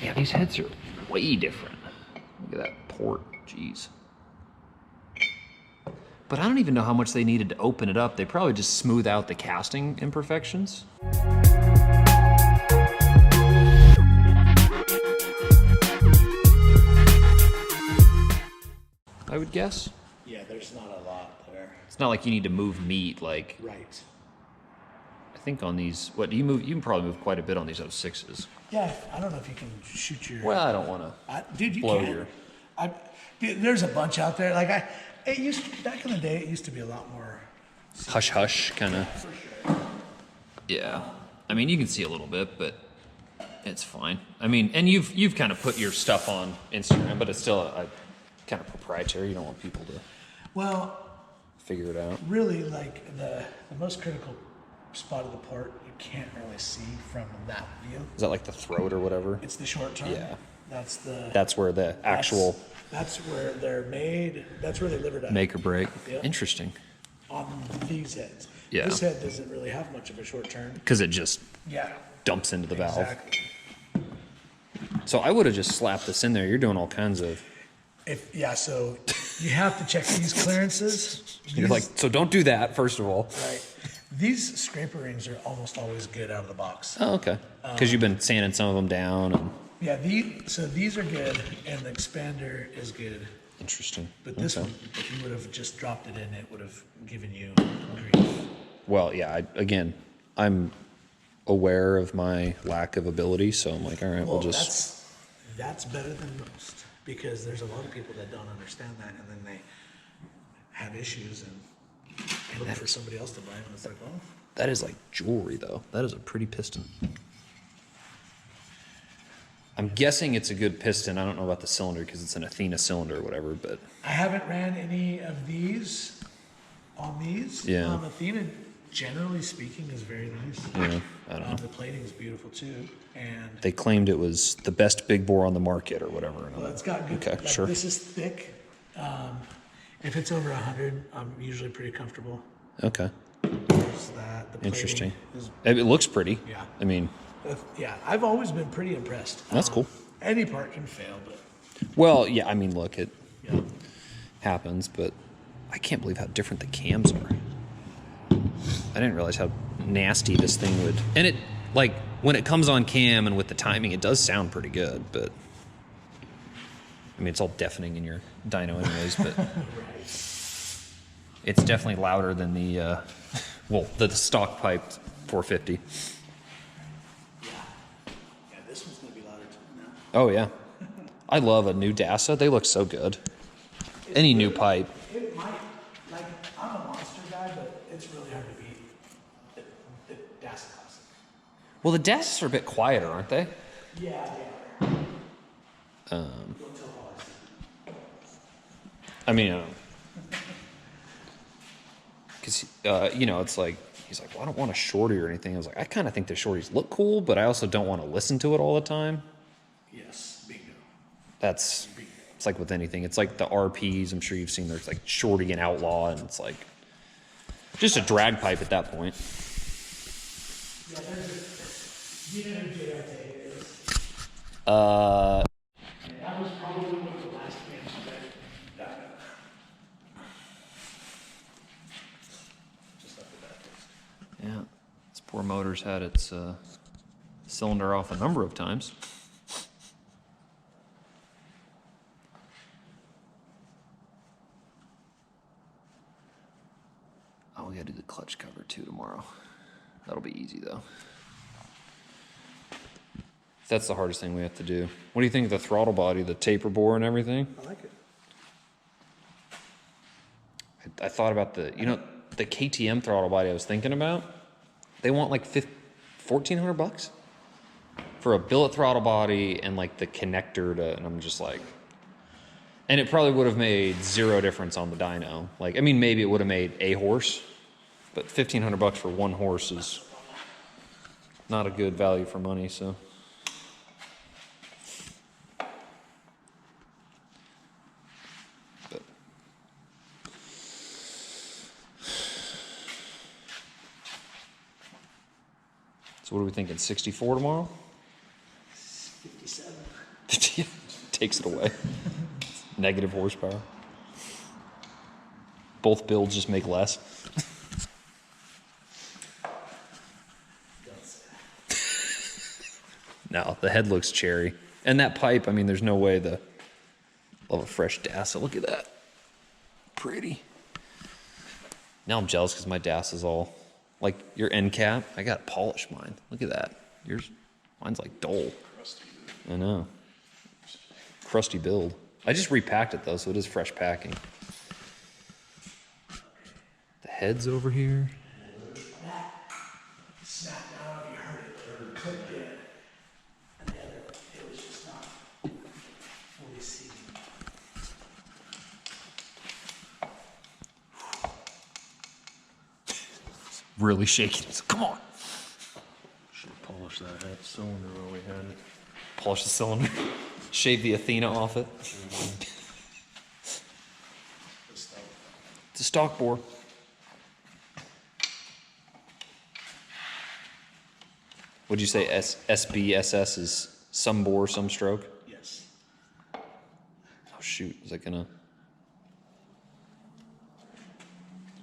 Yeah, these heads are way different. Look at that port, jeez. But I don't even know how much they needed to open it up. They probably just smooth out the casting imperfections. I would guess. Yeah, there's not a lot there. It's not like you need to move meat, like... Right. I think on these, what do you move? You can probably move quite a bit on these 06s. Yeah, I don't know if you can shoot your... Well, I don't want to Dude, you blow can. your... Dude, there's a bunch out there. Like, back in the day, it used to be a lot more... Hush-hush, kind of. For sure. Yeah. I mean, you can see a little bit, but it's fine. I mean, and you've kind of put your stuff on Instagram, but it's still a kind of proprietary. You don't want people to figure it out. Really, like, the most critical spot of the port you can't really see from that view. Is that like the throat or whatever? It's the short term. Yeah. That's where the actual... That's where they're made. That's where they live or die. Make or break. Yep. Interesting. On these heads. Yeah. This head doesn't really have much of a short turn. Because it just dumps into the valve. So I would have just slapped this in there. You're doing all kinds of... So you have to check these clearances. You're like, so don't do that, first of all. Right. These scraper rings are almost always good out of the box. Oh, okay. Because you've been sanding some of them down. And... Yeah, so these are good, and the expander is good. Interesting. But this one, if you would have just dropped it in, it would have given you grief. Well, yeah, I'm aware of my lack of ability, so I'm like, all right, we'll just... That's better than most, because there's a lot of people that don't understand that, and then they have issues and look for somebody else to buy them, and it's like, well... That is like jewelry, though. That is a pretty piston. I'm guessing it's a good piston. I don't know about the cylinder because it's an Athena cylinder or whatever, but... I haven't ran any of these on these. Yeah. Athena, generally speaking, is very nice. Yeah, I don't know. The plating is beautiful, too. And they claimed it was the best big bore on the market or whatever. Well, it's got good... Okay, sure. This is thick. If it's over 100, I'm usually pretty comfortable. Okay. There's that. The interesting. Is, it looks pretty. Yeah. I mean... Yeah, I've always been pretty impressed. That's cool. Any part can fail, but... Well, yeah, I mean, look, it happens, but I can't believe how different the cams are. I didn't realize how nasty this thing would... And it, like, when it comes on cam and with the timing, it does sound pretty good, but... I mean, it's all deafening in your dyno anyways, but... Right. It's definitely louder than the, the stock piped 450. Oh, yeah. I love a new DASA. They look so good. Any new pipe. It might, like, I'm a monster guy, but it's really hard to beat the DASA Classic. Well, the DASAs are a bit quieter, aren't they? Yeah, they are. I mean, because, it's like, he's like, well, I don't want a shorty or anything. I was like, I kind of think the shorties look cool, but I also don't want to listen to it all the time. Yes, bingo. It's like with anything. It's like the RPs. I'm sure you've seen there's like shorty and outlaw, and it's like just a drag pipe at that point. Yeah, you know who JRT is? That was probably one of the last games that just left the bad taste. Yeah, this poor motor's had its cylinder off a number of times. We gotta do the clutch cover too tomorrow. That'll be easy though. That's the hardest thing we have to do. What do you think of the throttle body, the taper bore and everything? I like it. I thought about the KTM throttle body I was thinking about. They want like $1,400 for a billet throttle body and like the connector to, and I'm just like, and it probably would have made zero difference on the dyno. Like, I mean, maybe it would have made a horse, but $1,500 for one horse is not a good value for money, so. But. So what are we thinking, 64 tomorrow? 58. 57. Takes it away. Negative horsepower. Both builds just make less. No, the head looks cherry. And that pipe, I mean, there's no way the... Love a fresh DASA. Look at that. Pretty. Now I'm jealous because my DASA is all... Like, your end cap, I got polished mine. Look at that. Mine's like dull. I know. Crusty build. I just repacked it, though, so it is fresh packing. The head's over here. Snapped down, you heard it, or clicked it. And the other, it was just not fully seated. Really shaking. So come on. Should have polished that head cylinder while we had it. Polish the cylinder. Shave the Athena off it. It's a stock bore. Would you say SBSS is some bore, some stroke? Yes. Oh shoot, is that gonna...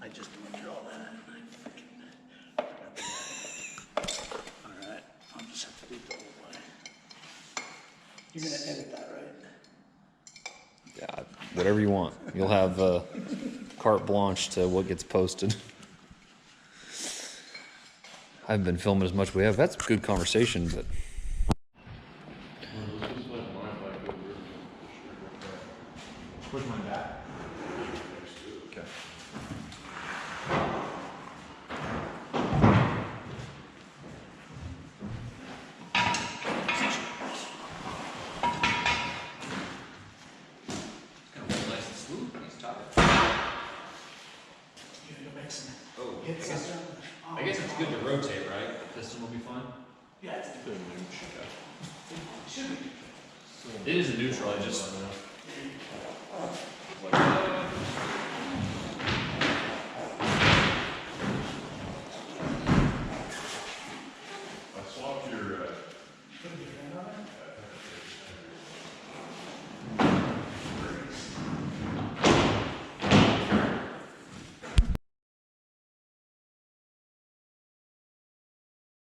I just went through all that. Alright, I'll just have to do it the whole way. You're gonna edit that, right? Yeah, whatever you want. You'll have carte blanche to what gets posted. I haven't been filming as much as we have. That's good conversation, but... Push mine back. Okay. You're gonna make some Oh, hits on that? I guess it's good to rotate, right? The piston will be fine. Yeah, it's Good mooch. it should be. It is a neutral, I just...